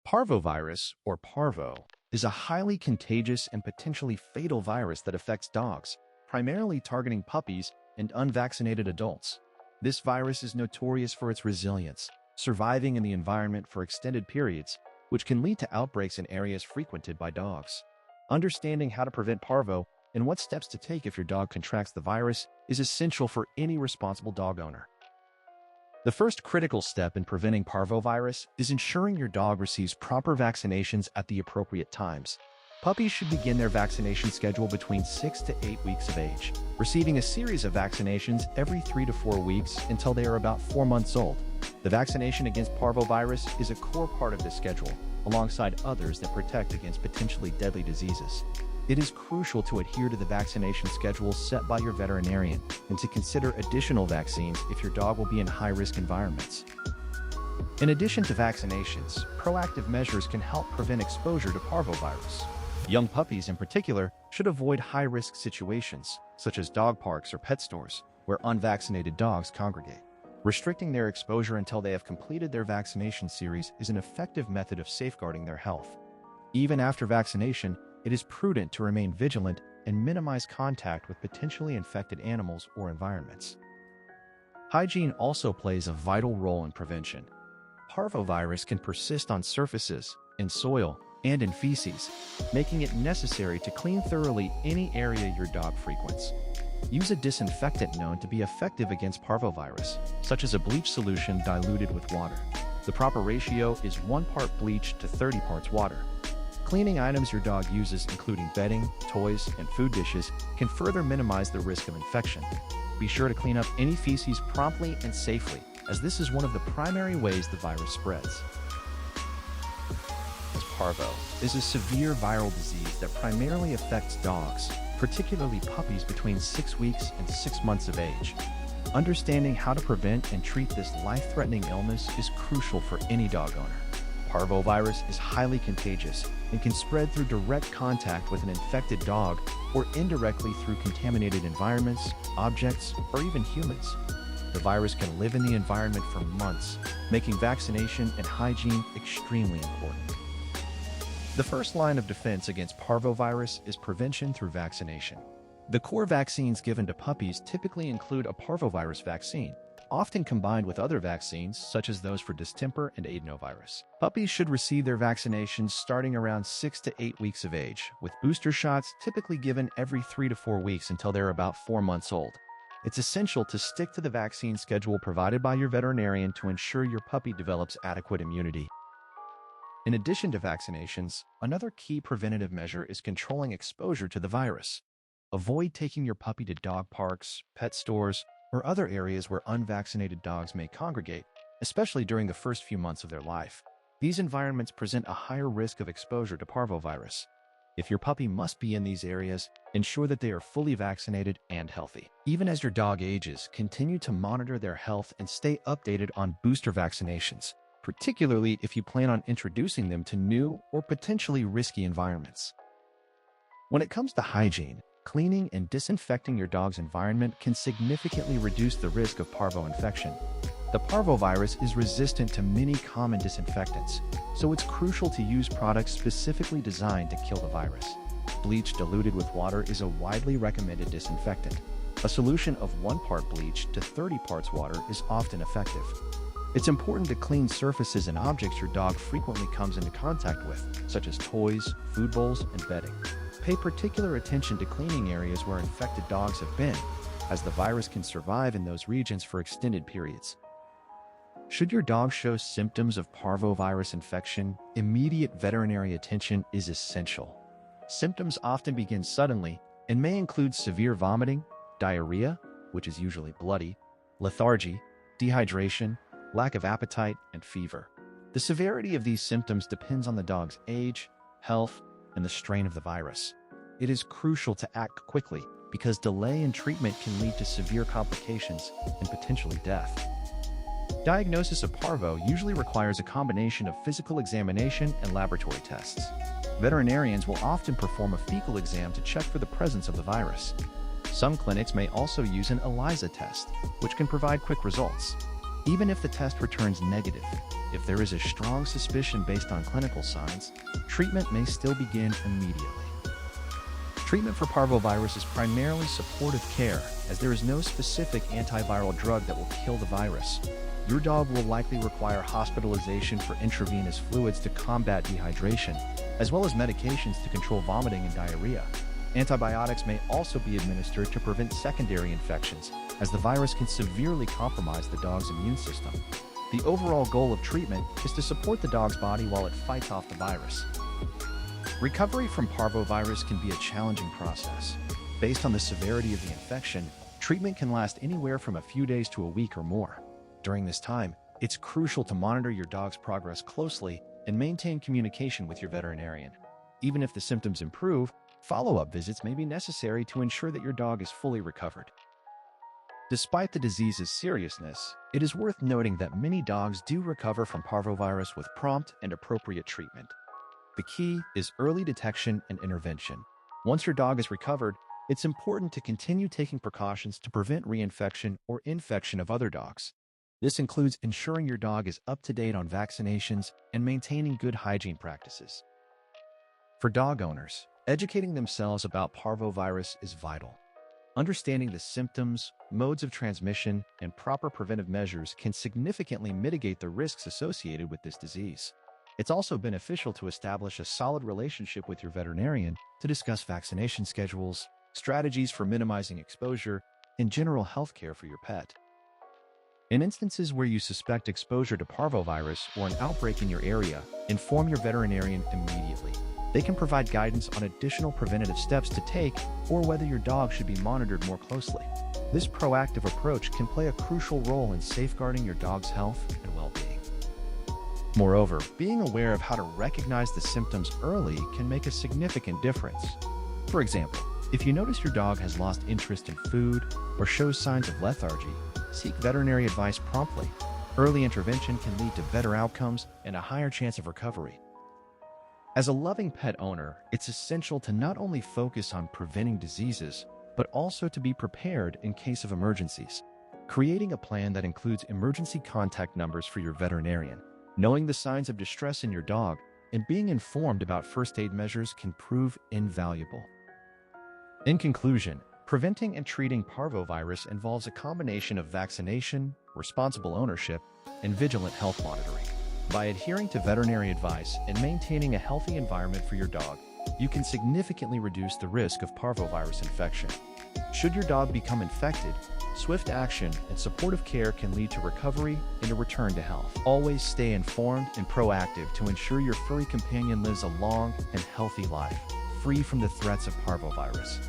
Parvovirus, or Parvo, is a highly contagious and potentially fatal virus that affects dogs, primarily targeting puppies and unvaccinated adults. This virus is notorious for its resilience, surviving in the environment for extended periods, which can lead to outbreaks in areas frequented by dogs. Understanding how to prevent Parvo and what steps to take if your dog contracts the virus is essential for any responsible dog owner. The first critical step in preventing parvovirus is ensuring your dog receives proper vaccinations at the appropriate times. Puppies should begin their vaccination schedule between 6 to 8 weeks of age, receiving a series of vaccinations every 3 to 4 weeks until they are about 4 months old. The vaccination against parvovirus is a core part of this schedule, alongside others that protect against potentially deadly diseases. It is crucial to adhere to the vaccination schedule set by your veterinarian and to consider additional vaccines if your dog will be in high-risk environments. In addition to vaccinations, proactive measures can help prevent exposure to parvovirus. Young puppies in particular should avoid high-risk situations, such as dog parks or pet stores, where unvaccinated dogs congregate. Restricting their exposure until they have completed their vaccination series is an effective method of safeguarding their health. Even after vaccination, it is prudent to remain vigilant and minimize contact with potentially infected animals or environments. Hygiene also plays a vital role in prevention. Parvovirus can persist on surfaces, in soil, and in feces, making it necessary to clean thoroughly any area your dog frequents. Use a disinfectant known to be effective against parvovirus, such as a bleach solution diluted with water. The proper ratio is 1 part bleach to 30 parts water. Cleaning items your dog uses, including bedding, toys, and food dishes, can further minimize the risk of infection. Be sure to clean up any feces promptly and safely, as this is one of the primary ways the virus spreads. Parvo is a severe viral disease that primarily affects dogs, particularly puppies between 6 weeks and 6 months of age. Understanding how to prevent and treat this life-threatening illness is crucial for any dog owner. Parvovirus is highly contagious and can spread through direct contact with an infected dog or indirectly through contaminated environments, objects, or even humans. The virus can live in the environment for months, making vaccination and hygiene extremely important. The first line of defense against parvovirus is prevention through vaccination. The core vaccines given to puppies typically include a parvovirus vaccine, often combined with other vaccines such as those for distemper and adenovirus. Puppies should receive their vaccinations starting around 6 to 8 weeks of age, with booster shots typically given every 3 to 4 weeks until they're about 4 months old. It's essential to stick to the vaccine schedule provided by your veterinarian to ensure your puppy develops adequate immunity. In addition to vaccinations, another key preventative measure is controlling exposure to the virus. Avoid taking your puppy to dog parks, pet stores, or other areas where unvaccinated dogs may congregate, especially during the first few months of their life. These environments present a higher risk of exposure to parvovirus. If your puppy must be in these areas, ensure that they are fully vaccinated and healthy. Even as your dog ages, continue to monitor their health and stay updated on booster vaccinations, particularly if you plan on introducing them to new or potentially risky environments. When it comes to hygiene, cleaning and disinfecting your dog's environment can significantly reduce the risk of parvo infection. The parvovirus is resistant to many common disinfectants, so it's crucial to use products specifically designed to kill the virus. Bleach diluted with water is a widely recommended disinfectant. A solution of 1 part bleach to 30 parts water is often effective. It's important to clean surfaces and objects your dog frequently comes into contact with, such as toys, food bowls, and bedding. Pay particular attention to cleaning areas where infected dogs have been, as the virus can survive in those regions for extended periods. Should your dog show symptoms of parvovirus infection, immediate veterinary attention is essential. Symptoms often begin suddenly and may include severe vomiting, diarrhea, which is usually bloody, lethargy, dehydration, lack of appetite, and fever. The severity of these symptoms depends on the dog's age, health, and the strain of the virus. It is crucial to act quickly because delay in treatment can lead to severe complications and potentially death. Diagnosis of parvo usually requires a combination of physical examination and laboratory tests. Veterinarians will often perform a fecal exam to check for the presence of the virus. Some clinics may also use an ELISA test, which can provide quick results. Even if the test returns negative, if there is a strong suspicion based on clinical signs, treatment may still begin immediately. Treatment for parvovirus is primarily supportive care, as there is no specific antiviral drug that will kill the virus. Your dog will likely require hospitalization for intravenous fluids to combat dehydration, as well as medications to control vomiting and diarrhea. Antibiotics may also be administered to prevent secondary infections, as the virus can severely compromise the dog's immune system. The overall goal of treatment is to support the dog's body while it fights off the virus. Recovery from parvovirus can be a challenging process. Based on the severity of the infection, treatment can last anywhere from a few days to a week or more. During this time, it's crucial to monitor your dog's progress closely and maintain communication with your veterinarian. Even if the symptoms improve, follow-up visits may be necessary to ensure that your dog is fully recovered. Despite the disease's seriousness, it is worth noting that many dogs do recover from parvovirus with prompt and appropriate treatment. The key is early detection and intervention. Once your dog is recovered, it's important to continue taking precautions to prevent reinfection or infection of other dogs. This includes ensuring your dog is up to date on vaccinations and maintaining good hygiene practices. For dog owners, educating themselves about parvovirus is vital. Understanding the symptoms, modes of transmission, and proper preventive measures can significantly mitigate the risks associated with this disease. It's also beneficial to establish a solid relationship with your veterinarian to discuss vaccination schedules, strategies for minimizing exposure, and general health care for your pet. In instances where you suspect exposure to parvovirus or an outbreak in your area, inform your veterinarian immediately. They can provide guidance on additional preventative steps to take or whether your dog should be monitored more closely. This proactive approach can play a crucial role in safeguarding your dog's health and well-being. Moreover, being aware of how to recognize the symptoms early can make a significant difference. For example, if you notice your dog has lost interest in food or shows signs of lethargy, seek veterinary advice promptly. Early intervention can lead to better outcomes and a higher chance of recovery. As a loving pet owner, it's essential to not only focus on preventing diseases, but also to be prepared in case of emergencies. Creating a plan that includes emergency contact numbers for your veterinarian, knowing the signs of distress in your dog, and being informed about first aid measures can prove invaluable. In conclusion, preventing and treating parvovirus involves a combination of vaccination, responsible ownership, and vigilant health monitoring. By adhering to veterinary advice and maintaining a healthy environment for your dog, you can significantly reduce the risk of parvovirus infection. Should your dog become infected, swift action and supportive care can lead to recovery and a return to health. Always stay informed and proactive to ensure your furry companion lives a long and healthy life, free from the threats of parvovirus.